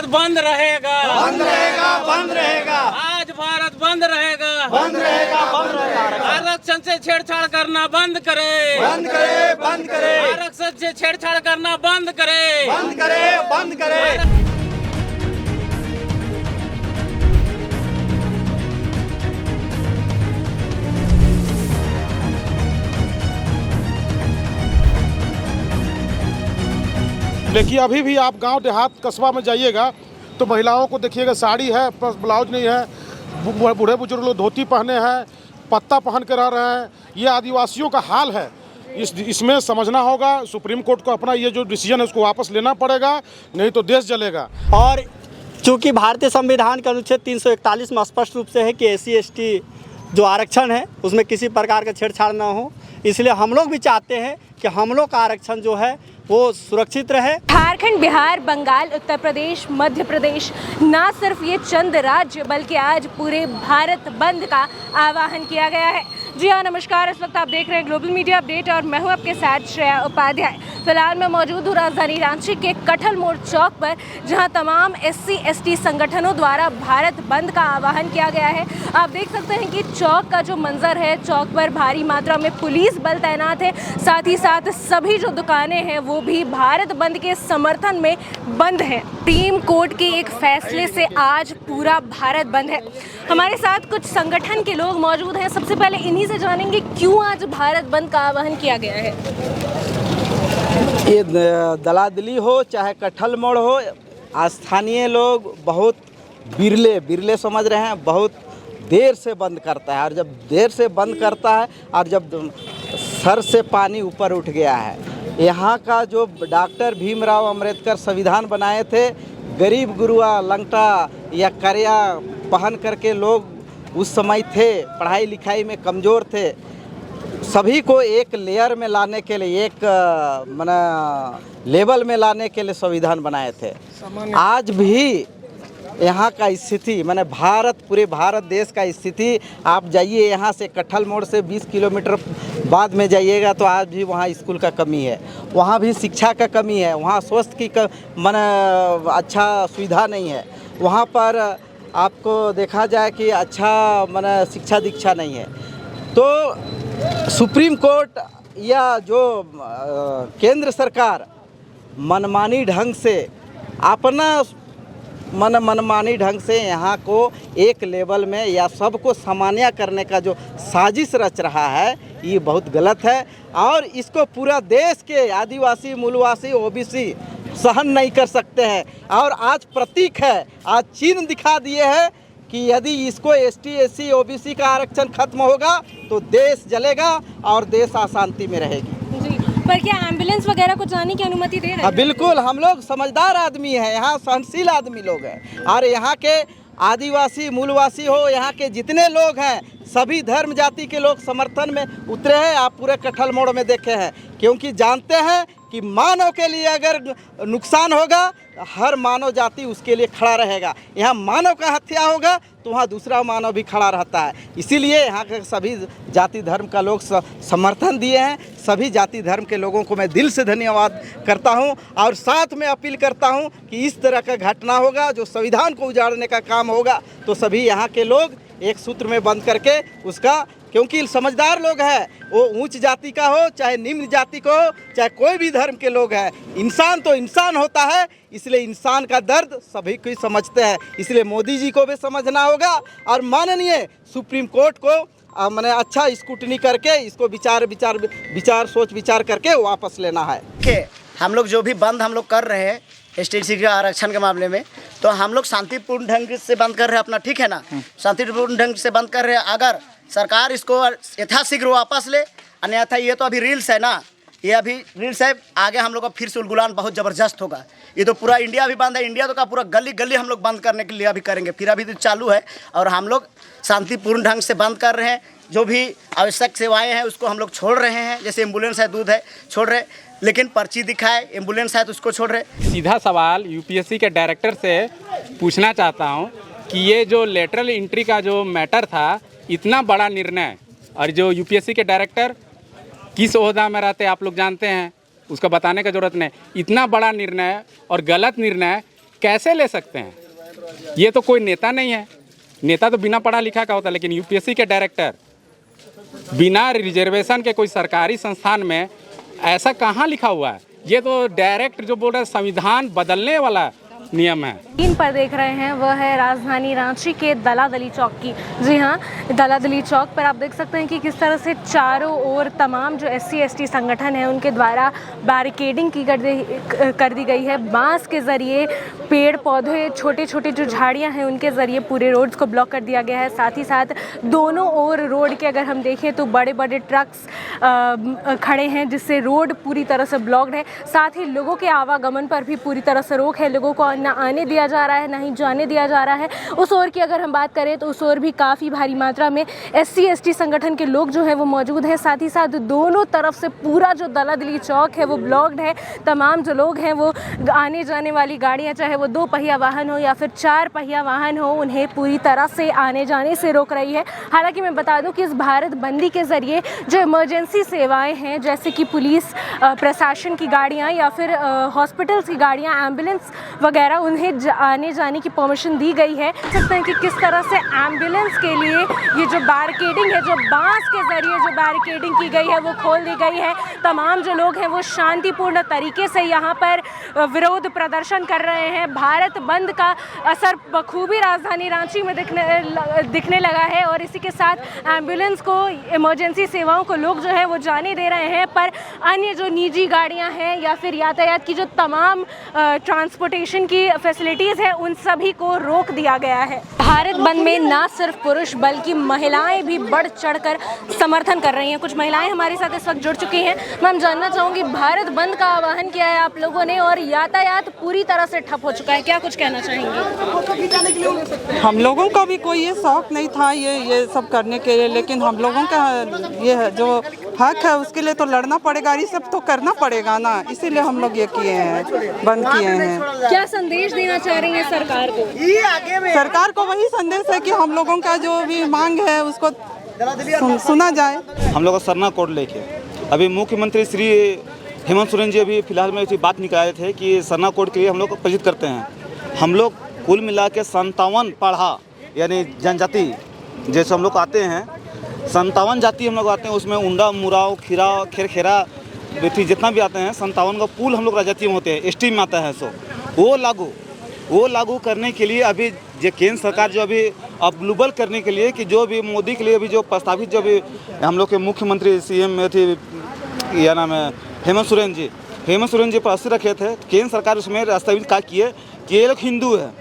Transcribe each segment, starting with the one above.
भारत बंद रहेगा, बंद रहेगा, बंद रहेगा। आज भारत बंद रहेगा, बंद रहेगा, बंद रहेगा। आरक्षण से छेड़छाड़ करना बंद करे, बंद करे, बंद करे। आरक्षण से छेड़छाड़ करना बंद करे, बंद करे, बंद करे। देखिए अभी भी आप गांव देहात कस्बा में जाइएगा तो महिलाओं को देखिएगा साड़ी है प्लस ब्लाउज नहीं है, बूढ़े बुजुर्ग लोग धोती पहने हैं, पत्ता पहन के रह रहे हैं। ये आदिवासियों का हाल है। इसमें समझना होगा, सुप्रीम कोर्ट को अपना ये जो डिसीजन है उसको वापस लेना पड़ेगा, नहीं तो देश जलेगा। और चूँकि भारतीय संविधान के अनुच्छेद 341 में स्पष्ट रूप से है कि SC/ST जो आरक्षण है उसमें किसी प्रकार का छेड़छाड़ ना हो, इसलिए हम लोग भी चाहते हैं कि हम लोग का आरक्षण जो है वो सुरक्षित रहे। झारखंड, बिहार, बंगाल, उत्तर प्रदेश, मध्य प्रदेश, ना सिर्फ ये चंद राज्य बल्कि आज पूरे भारत बंद का आह्वान किया गया है। जी हाँ, नमस्कार। इस वक्त आप देख रहे हैं ग्लोबल मीडिया अपडेट और मैं हूँ आपके साथ श्रेया उपाध्याय। फिलहाल मैं मौजूद हूँ राजधानी रांची के कटहल मोड़ चौक पर, जहाँ तमाम SC/ST संगठनों द्वारा भारत बंद का आह्वान किया गया है। आप देख सकते हैं कि चौक का जो मंजर है, चौक पर भारी मात्रा में पुलिस बल तैनात है, साथ ही साथ सभी जो दुकानें हैं वो भी भारत बंद के समर्थन में बंद है। सुप्रीम कोर्ट के एक फैसले से आज पूरा भारत बंद है। हमारे साथ कुछ संगठन के लोग मौजूद हैं। सबसे पहले इन्हीं से जानेंगे क्यों आज भारत बंद का आह्वान किया गया है। ये दलादली हो चाहे कटहल मोड़ हो, स्थानीय लोग बहुत बिरले समझ रहे हैं, बहुत देर से बंद करता है। और जब देर से बंद करता है और जब सर से पानी ऊपर उठ गया है, यहाँ का जो डॉक्टर भीमराव अंबेडकर संविधान बनाए थे, गरीब गुरुआ लंगटा या करिया पहन करके लोग उस समय थे, पढ़ाई लिखाई में कमज़ोर थे, सभी को एक लेयर में लाने के लिए, एक लेवल में लाने के लिए संविधान बनाए थे। आज भी यहाँ का स्थिति पूरे भारत देश का स्थिति, आप जाइए यहाँ से कटहल मोड़ से 20 किलोमीटर बाद में जाइएगा तो आज भी वहाँ स्कूल का कमी है, वहाँ भी शिक्षा का कमी है, वहाँ स्वास्थ्य की अच्छा सुविधा नहीं है, वहाँ पर आपको देखा जाए कि अच्छा शिक्षा दीक्षा नहीं है। तो सुप्रीम कोर्ट या जो केंद्र सरकार मनमानी ढंग से अपना मनमानी ढंग से यहाँ को एक लेवल में या सबको सामान्य करने का जो साजिश रच रहा है, ये बहुत गलत है। और इसको पूरा देश के आदिवासी, मूलवासी, OBC सहन नहीं कर सकते हैं। और आज प्रतीक है, आज चिन्ह दिखा दिए हैं कि यदि इसको ST/SC OBC का आरक्षण खत्म होगा तो देश जलेगा और देश अशांति में रहेगी। पर क्या एम्बुलेंस वगैरह को जाने की अनुमति दे रहे हैं? बिल्कुल, हम लोग समझदार आदमी हैं, यहाँ सहनशील आदमी लोग हैं। और यहाँ के आदिवासी, मूलवासी हो, यहाँ के जितने लोग हैं, सभी धर्म जाति के लोग समर्थन में उतरे हैं। आप पूरे कटहल मोड़ में देखे हैं, क्योंकि जानते हैं कि मानव के लिए अगर नुकसान होगा, हर मानव जाति उसके लिए खड़ा रहेगा। यहाँ मानव का हत्या होगा तो वहाँ दूसरा मानव भी खड़ा रहता है। इसीलिए यहाँ के सभी जाति धर्म का लोग समर्थन दिए हैं। सभी जाति धर्म के लोगों को मैं दिल से धन्यवाद करता हूँ और साथ में अपील करता हूँ कि इस तरह का घटना होगा जो संविधान को उजाड़ने का काम होगा तो सभी यहाँ के लोग एक सूत्र में बंद करके उसका, क्योंकि समझदार लोग हैं, वो ऊंच जाति का हो चाहे निम्न जाति को हो, चाहे कोई भी धर्म के लोग हैं, इंसान तो इंसान होता है। इसलिए इंसान का दर्द सभी कोई समझते हैं। इसलिए मोदी जी को भी समझना होगा और माननीय सुप्रीम कोर्ट को अच्छा स्क्रूटनी करके इसको सोच विचार करके वापस लेना है। हम लोग जो भी बंद हम लोग कर रहे हैं ST/ST के आरक्षण के मामले में, तो हम लोग शांतिपूर्ण ढंग से बंद कर रहे हैं अपना, ठीक है ना, शांतिपूर्ण ढंग से बंद कर रहे हैं। अगर सरकार इसको यथाशीघ्र वापस ले, अन्यथा ये तो अभी रील्स है ना, ये अभी रील्स है, आगे हम लोग का फिर से उलगुलान बहुत ज़बरदस्त होगा। ये तो पूरा इंडिया भी बंद है, इंडिया तो का पूरा गली गली हम लोग बंद करने के लिए अभी करेंगे। फिर अभी तो चालू है और हम लोग शांतिपूर्ण ढंग से बंद कर रहे हैं। जो भी आवश्यक सेवाएं हैं उसको हम लोग छोड़ रहे हैं, जैसे एम्बुलेंस है, दूध है, छोड़ रहे, लेकिन पर्ची दिखाए, एम्बुलेंस है तो उसको छोड़ रहे। सीधा सवाल UPSC के डायरेक्टर से पूछना चाहता हूँ कि ये जो लेटरल एंट्री का जो मैटर था, इतना बड़ा निर्णय, और जो UPSC के डायरेक्टर किस ओहदा में रहते आप लोग जानते हैं, उसको बताने का ज़रूरत नहीं। इतना बड़ा निर्णय और गलत निर्णय कैसे ले सकते हैं? ये तो कोई नेता नहीं है। नेता तो बिना पढ़ा लिखा का होता है, लेकिन यूपीएससी के डायरेक्टर बिना रिजर्वेशन के कोई सरकारी संस्थान में ऐसा कहाँ लिखा हुआ है? ये तो डायरेक्ट जो बोल रहे हैं संविधान बदलने वाला नियम है। स्क्रीन पर देख रहे हैं वह है राजधानी रांची के दलादली चौक की। जी हाँ, दलादली चौक पर आप देख सकते हैं कि किस तरह से चारों ओर तमाम जो SC/ST संगठन है उनके द्वारा बैरिकेडिंग कर दी गई है। बांस के ज़रिए, पेड़ पौधे, छोटे छोटे जो झाड़ियाँ हैं उनके ज़रिए पूरे रोड्स को ब्लॉक कर दिया गया है। साथ ही साथ दोनों ओर रोड के अगर हम देखें तो बड़े बड़े ट्रक्स खड़े हैं, जिससे रोड पूरी तरह से ब्लॉक्ड है। साथ ही लोगों के आवागमन पर भी पूरी तरह से रोक है। लोगों को ना आने दिया जा रहा है, ना ही जाने दिया जा रहा है। उस ओर की अगर हम बात करें तो उस ओर भी काफ़ी भारी मात्रा में SC/ST संगठन के लोग जो हैं वो मौजूद हैं। साथ ही साथ दोनों तरफ से पूरा जो दलादली चौक है वो ब्लॉक्ड है। तमाम जो लोग हैं वो आने जाने वाली गाड़ियां, चाहे वो 2 पहिया वाहन हो या फिर 4 पहिया वाहन हो, उन्हें पूरी तरह से आने जाने से रोक रही है। हालांकि मैं बता दूं कि इस भारत बंदी के ज़रिए जो इमरजेंसी सेवाएँ हैं, जैसे कि पुलिस प्रशासन की गाड़ियाँ या फिर हॉस्पिटल्स की गाड़ियाँ, एम्बुलेंस वगैरह, उन्हें आने जाने की परमिशन दी गई है। देख सकते हैं कि किस तरह से एम्बुलेंस के लिए ये जो बैरिकेडिंग है, जो बांस के जरिए जो बैरिकेडिंग की गई है वो खोल दी गई है। तमाम जो लोग हैं वो शांतिपूर्ण तरीके से यहाँ पर विरोध प्रदर्शन कर रहे हैं। भारत बंद का असर बखूबी राजधानी रांची में दिखने लगा है और इसी के साथ एम्बुलेंस को, इमरजेंसी सेवाओं को लोग जो है वो जाने दे रहे हैं, पर अन्य जो निजी गाड़ियाँ हैं या फिर यातायात की जो तमाम ट्रांसपोर्टेशन की फैसिलिटीज़ है उन सभी को रोक दिया गया है। भारत बंद में ना सिर्फ पुरुष बल्कि महिलाएं भी बढ़ चढ़कर समर्थन कर रही हैं। कुछ महिलाएं हमारे साथ इस वक्त जुड़ चुकी हैं। मैं जानना चाहूँगी, भारत बंद का आह्वान किया है आप लोगों ने और यातायात पूरी तरह से ठप हो चुका है, क्या कुछ कहना चाहेंगे? हम लोगों का भी कोई ये शौक नहीं था ये सब करने के लिए, लेकिन हम लोगों का ये है जो हक है उसके लिए तो लड़ना पड़ेगा, ये सब तो करना पड़ेगा ना, इसीलिए हम लोग ये किए हैं, बंद किए हैं। क्या संदेश देना चाह रही हैं सरकार को? सरकार को वही संदेश है कि हम लोगों का जो भी मांग है उसको सुना जाए। हम लोग सरना कोड लेके अभी मुख्यमंत्री श्री हेमंत सोरेन जी अभी फिलहाल में बात निकाले थे कि सरना कोड के लिए हम लोग प्रेरित करते हैं। हम लोग कुल मिला के 57 पढ़ा यानी जनजाति जैसे हम लोग आते हैं, 57 जाति हम लोग आते हैं, उसमें उंडा, मुराव, खीरा, खेरा बेटी जितना भी आते हैं 57 का पूल हम लोग राजजाति में होते हैं, ST में आता है। सो वो लागू करने के लिए अभी जो केंद्र सरकार जो अभी अप्रूवल करने के लिए कि जो भी मोदी के लिए अभी जो प्रस्तावित जो भी हम लोग के मुख्यमंत्री CM में थे, या नाम है हेमंत सोरेन जी प्रस्तावित रखे थे, केंद्र सरकार उसमें प्रस्तावित क्या किए कि ये लोग हिंदू है।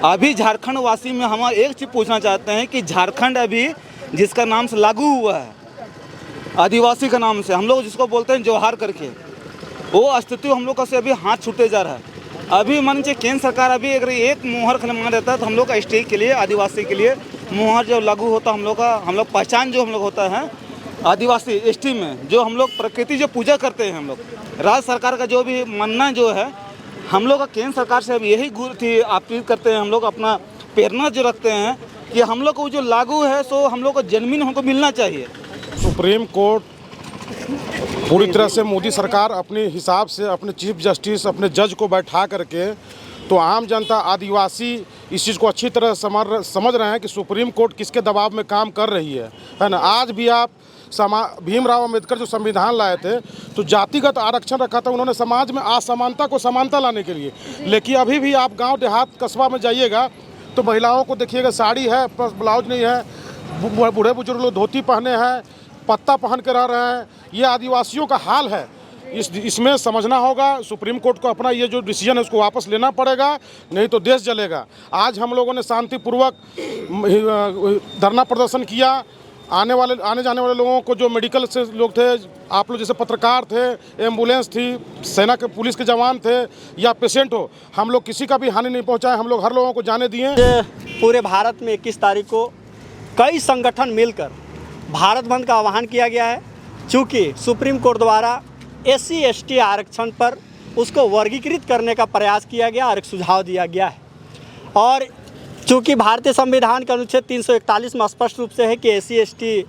अभी झारखंड वासी में हम एक चीज़ पूछना चाहते हैं कि झारखंड अभी जिसका नाम से लागू हुआ है आदिवासी का नाम से, हम लोग जिसको बोलते हैं जौहार करके, वो अस्तित्व हम लोग का से अभी हाथ छूटते जा रहा है। अभी मान लीजिए केंद्र सरकार अभी अगर एक मोहर खाली मान देता है तो हम लोग का स्टेट के लिए, आदिवासी के लिए मोहर जो लागू होता हम लोग का, हम लोग पहचान जो हम लोग होता है आदिवासी ST में, जो हम लोग प्रकृति जो पूजा करते हैं, हम लोग राज्य सरकार का जो भी मानना जो है, हम लोग का केंद्र सरकार से अब यही अपील करते हैं, हम लोग अपना प्रेरणा जो रखते हैं कि हम लोग को जो लागू है सो हम लोग को जमीन हमको मिलना चाहिए। सुप्रीम कोर्ट पूरी तरह से मोदी सरकार अपने हिसाब से अपने चीफ जस्टिस, अपने जज को बैठा करके, तो आम जनता, आदिवासी इस चीज़ को अच्छी तरह समझ रहे हैं कि सुप्रीम कोर्ट किसके दबाव में काम कर रही है ना। आज भी आप भीमराव अंबेडकर जो संविधान लाए थे तो जातिगत आरक्षण रखा था उन्होंने समाज में असमानता को समानता लाने के लिए, लेकिन अभी भी आप गांव देहात कस्बा में जाइएगा तो महिलाओं को देखिएगा साड़ी है, ब्लाउज नहीं है, बूढ़े बुजुर्ग लोग धोती पहने हैं, पत्ता पहन के रह रहे हैं। ये आदिवासियों का हाल है। इसमें समझना होगा सुप्रीम कोर्ट को, अपना ये जो डिसीजन है उसको वापस लेना पड़ेगा, नहीं तो देश जलेगा। आज हम लोगों ने शांतिपूर्वक धरना प्रदर्शन किया। आने जाने वाले लोगों को, जो मेडिकल से लोग थे, आप लोग जैसे पत्रकार थे, एम्बुलेंस थी, सेना के पुलिस के जवान थे या पेशेंट हो, हम लोग किसी का भी हानि नहीं पहुंचाए। हम लोग हर लोगों को जाने दिए। पूरे भारत में 21 तारीख को कई संगठन मिलकर भारत बंद का आह्वान किया गया है। चूँकि सुप्रीम कोर्ट द्वारा SC/ST आरक्षण पर उसको वर्गीकृत करने का प्रयास किया गया और एक सुझाव दिया गया है, और चूँकि भारतीय संविधान के अनुच्छेद 341 में स्पष्ट रूप से है कि SC/ST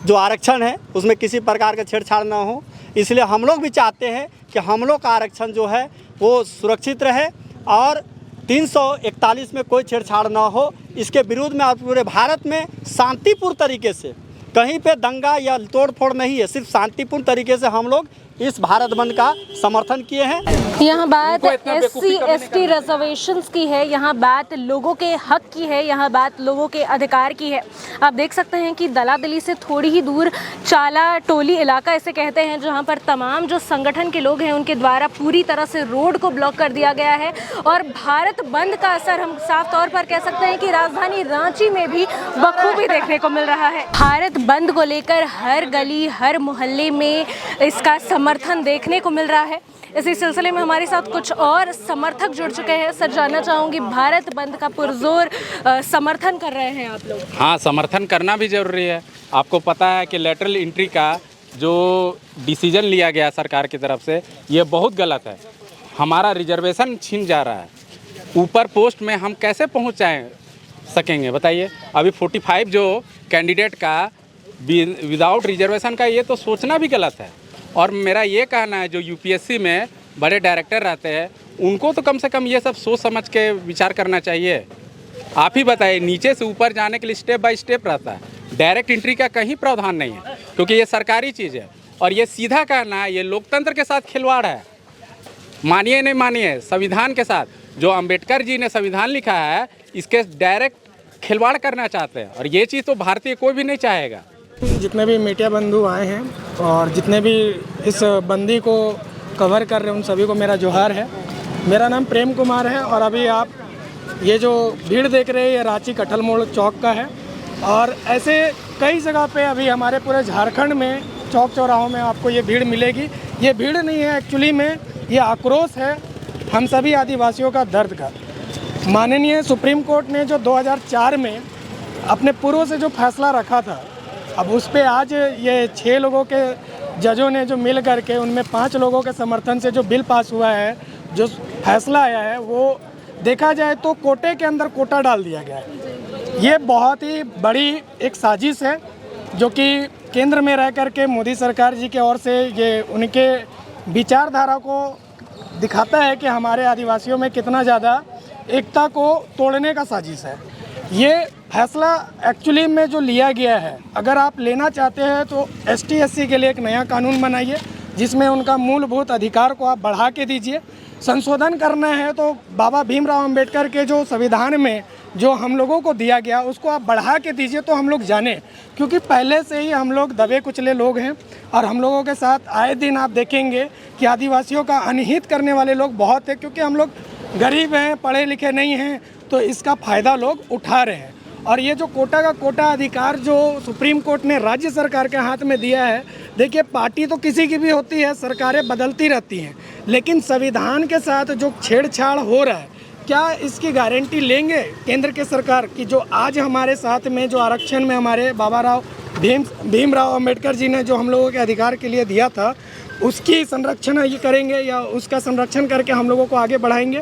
जो आरक्षण है उसमें किसी प्रकार का छेड़छाड़ ना हो, इसलिए हम लोग भी चाहते हैं कि हम लोग का आरक्षण जो है वो सुरक्षित रहे और 341 में कोई छेड़छाड़ ना हो, इसके विरोध में आज पूरे भारत में शांतिपूर्ण तरीके से, कहीं पे दंगा या तोड़फोड़ नहीं है, सिर्फ शांतिपूर्ण तरीके से हम लोग इस भारत बंद का समर्थन किए हैं। यहाँ बात SC ST रिजर्वेशंस की है, यहाँ बात लोगों के हक की है, यहाँ बात लोगों के अधिकार की है। आप देख सकते हैं कि दलादली से थोड़ी ही दूर चाला टोली इलाका इसे कहते हैं, जहाँ पर तमाम जो संगठन के लोग हैं उनके द्वारा पूरी तरह से रोड को ब्लॉक कर दिया गया है। और भारत बंद का असर हम साफ तौर पर कह सकते हैं कि राजधानी रांची में भी बखूबी देखने को मिल रहा है। भारत बंद को लेकर हर गली हर मोहल्ले में इसका समर्थन देखने को मिल रहा है। इसी सिलसिले में हमारे साथ कुछ और समर्थक जुड़ चुके हैं। सर, जानना चाहूँगी, भारत बंद का पुरजोर समर्थन कर रहे हैं आप लोग? हाँ, समर्थन करना भी ज़रूरी है। आपको पता है कि लेटरल एंट्री का जो डिसीजन लिया गया सरकार की तरफ से, ये बहुत गलत है। हमारा रिजर्वेशन छीन जा रहा है। ऊपर पोस्ट में हम कैसे पहुँच सकेंगे बताइए? अभी 45 जो कैंडिडेट का विदाउट रिजर्वेशन का, ये तो सोचना भी गलत है। और मेरा ये कहना है, जो यूपीएससी में बड़े डायरेक्टर रहते हैं, उनको तो कम से कम ये सब सोच समझ के विचार करना चाहिए। आप ही बताइए, नीचे से ऊपर जाने के लिए स्टेप बाय स्टेप रहता है, डायरेक्ट एंट्री का कहीं प्रावधान नहीं है, क्योंकि ये सरकारी चीज़ है। और ये सीधा कहना है, ये लोकतंत्र के साथ खिलवाड़ है। मानिए नहीं मानिए, संविधान के साथ, जो अंबेडकर जी ने संविधान लिखा है, इसके डायरेक्ट खिलवाड़ करना चाहते हैं। और ये चीज़ तो भारतीय कोई भी नहीं चाहेगा। जितने भी मीडिया बंधु आए हैं और जितने भी इस बंदी को कवर कर रहे हैं, उन सभी को मेरा जोहार है। मेरा नाम प्रेम कुमार है और अभी आप ये जो भीड़ देख रहे हैं, ये रांची कटहल मोड़ चौक का है। और ऐसे कई जगह पे अभी हमारे पूरे झारखंड में चौक चौराहों में आपको ये भीड़ मिलेगी। ये भीड़ नहीं है, एक्चुअली में ये आक्रोश है हम सभी आदिवासियों का दर्द का। माननीय सुप्रीम कोर्ट ने जो 2004 में अपने पूर्व से जो फैसला रखा था, अब उस पर आज ये 6 लोगों के जजों ने जो मिल करके, उनमें 5 लोगों के समर्थन से जो बिल पास हुआ है, जो फैसला आया है, वो देखा जाए तो कोटे के अंदर कोटा डाल दिया गया है। ये बहुत ही बड़ी एक साजिश है, जो कि केंद्र में रह करके मोदी सरकार जी के ओर से ये उनके विचारधारा को दिखाता है कि हमारे आदिवासियों में कितना ज़्यादा एकता को तोड़ने का साजिश है। ये फैसला एक्चुअली में जो लिया गया है, अगर आप लेना चाहते हैं तो ST SC के लिए एक नया कानून बनाइए, जिसमें उनका मूलभूत अधिकार को आप बढ़ा के दीजिए। संशोधन करना है तो बाबा भीमराव अंबेडकर के जो संविधान में जो हम लोगों को दिया गया, उसको आप बढ़ा के दीजिए तो हम लोग जाने, क्योंकि पहले से ही हम लोग दबे कुचले लोग हैं। और हम लोगों के साथ आए दिन आप देखेंगे कि आदिवासियों का अनहित करने वाले लोग बहुत हैं, क्योंकि हम लोग गरीब हैं, पढ़े लिखे नहीं हैं, तो इसका फ़ायदा लोग उठा रहे हैं। और ये जो कोटा का कोटा अधिकार जो सुप्रीम कोर्ट ने राज्य सरकार के हाथ में दिया है, देखिए पार्टी तो किसी की भी होती है, सरकारें बदलती रहती हैं, लेकिन संविधान के साथ जो छेड़छाड़ हो रहा है, क्या इसकी गारंटी लेंगे केंद्र के सरकार की? जो आज हमारे साथ में जो आरक्षण में हमारे भीमराव अंबेडकर जी ने जो हम लोगों के अधिकार के लिए दिया था, उसकी संरक्षण ये करेंगे या उसका संरक्षण करके हम लोगों को आगे बढ़ाएंगे?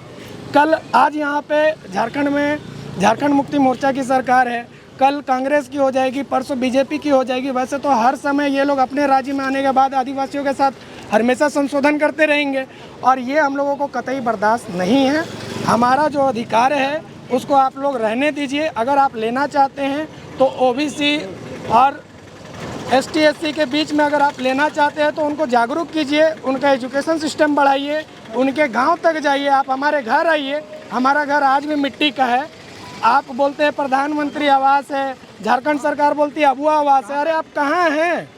कल आज यहाँ पे झारखंड में झारखंड मुक्ति मोर्चा की सरकार है, कल कांग्रेस की हो जाएगी, परसों बीजेपी की हो जाएगी। वैसे तो हर समय ये लोग अपने राज्य में आने के बाद आदिवासियों के साथ हमेशा संशोधन करते रहेंगे, और ये हम लोगों को कतई बर्दाश्त नहीं है। हमारा जो अधिकार है उसको आप लोग रहने दीजिए। अगर आप लेना चाहते हैं तो OBC और ST SC के बीच में अगर आप लेना चाहते हैं तो उनको जागरूक कीजिए, उनका एजुकेशन सिस्टम बढ़ाइए, उनके गांव तक जाइए। आप हमारे घर आइए, हमारा घर आज भी मिट्टी का है। आप बोलते हैं प्रधानमंत्री आवास है, झारखंड सरकार बोलती है अबुआ आवास है। अरे आप कहाँ हैं?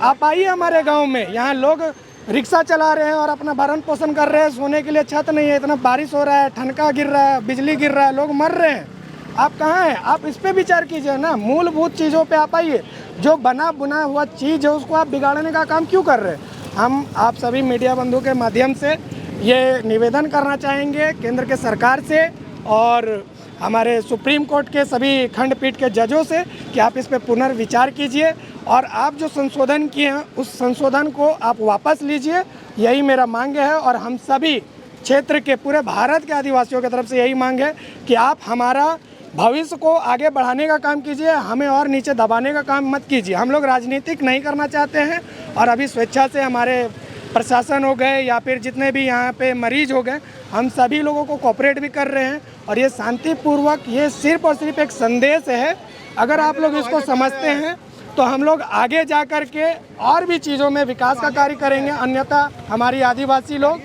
आप आइए हमारे गांव में। यहाँ लोग रिक्शा चला रहे हैं और अपना भरण पोषण कर रहे हैं, सोने के लिए छत नहीं है, इतना बारिश हो रहा है, ठनका गिर रहा है, बिजली गिर रहा है, लोग मर रहे हैं। आप कहाँ हैं? आप इस पर विचार कीजिए ना, मूलभूत चीज़ों पे आप आइए। जो बना बुना हुआ चीज़ है उसको आप बिगाड़ने का काम क्यों कर रहे हैं? हम आप सभी मीडिया बंधु के माध्यम से ये निवेदन करना चाहेंगे केंद्र के सरकार से और हमारे सुप्रीम कोर्ट के सभी खंडपीठ के जजों से कि आप इस पर पुनर्विचार कीजिए और आप जो संशोधन किए हैं उस संशोधन को आप वापस लीजिए। यही मेरा मांग है और हम सभी क्षेत्र के पूरे भारत के आदिवासियों की तरफ से यही मांग है कि आप हमारा भविष्य को आगे बढ़ाने का काम कीजिए, हमें और नीचे दबाने का काम मत कीजिए। हम लोग राजनीतिक नहीं करना चाहते हैं और अभी स्वेच्छा से हमारे प्रशासन हो गए या फिर जितने भी यहाँ पे मरीज हो गए, हम सभी लोगों को कोऑपरेट भी कर रहे हैं और ये शांतिपूर्वक, ये सिर्फ और सिर्फ एक संदेश है। अगर आप लोग इसको समझते हैं तो हम लोग आगे जा कर के और भी चीज़ों में विकास का कार्य करेंगे। अन्यथा हमारी आदिवासी लोग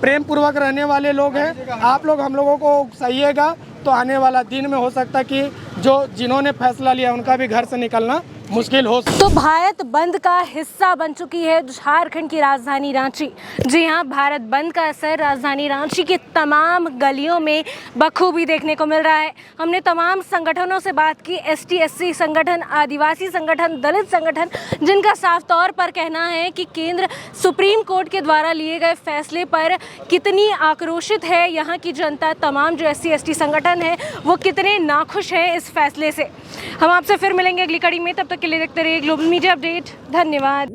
प्रेम पूर्वक रहने वाले लोग हैं, आप लोग हम लोगों को सहिएगा तो आने वाला दिन में हो सकता है कि जिन्होंने फैसला लिया उनका भी घर से निकलना मुश्किल हो। तो भारत बंद का हिस्सा बन चुकी है झारखंड की राजधानी रांची। जी हाँ, भारत बंद का असर राजधानी रांची की तमाम गलियों में बखूबी देखने को मिल रहा है। हमने तमाम संगठनों से बात की, ST SC संगठन, आदिवासी संगठन, दलित संगठन, जिनका साफ तौर पर कहना है कि केंद्र सुप्रीम कोर्ट के द्वारा लिए गए फैसले पर कितनी आक्रोशित है यहाँ की जनता। तमाम जो SC ST संगठन है वो कितने नाखुश हैं इस फैसले से। हम आपसे फिर मिलेंगे अगली कड़ी में, तब तक के लिए देखते रहिए ग्लोबल मीडिया अपडेट। धन्यवाद।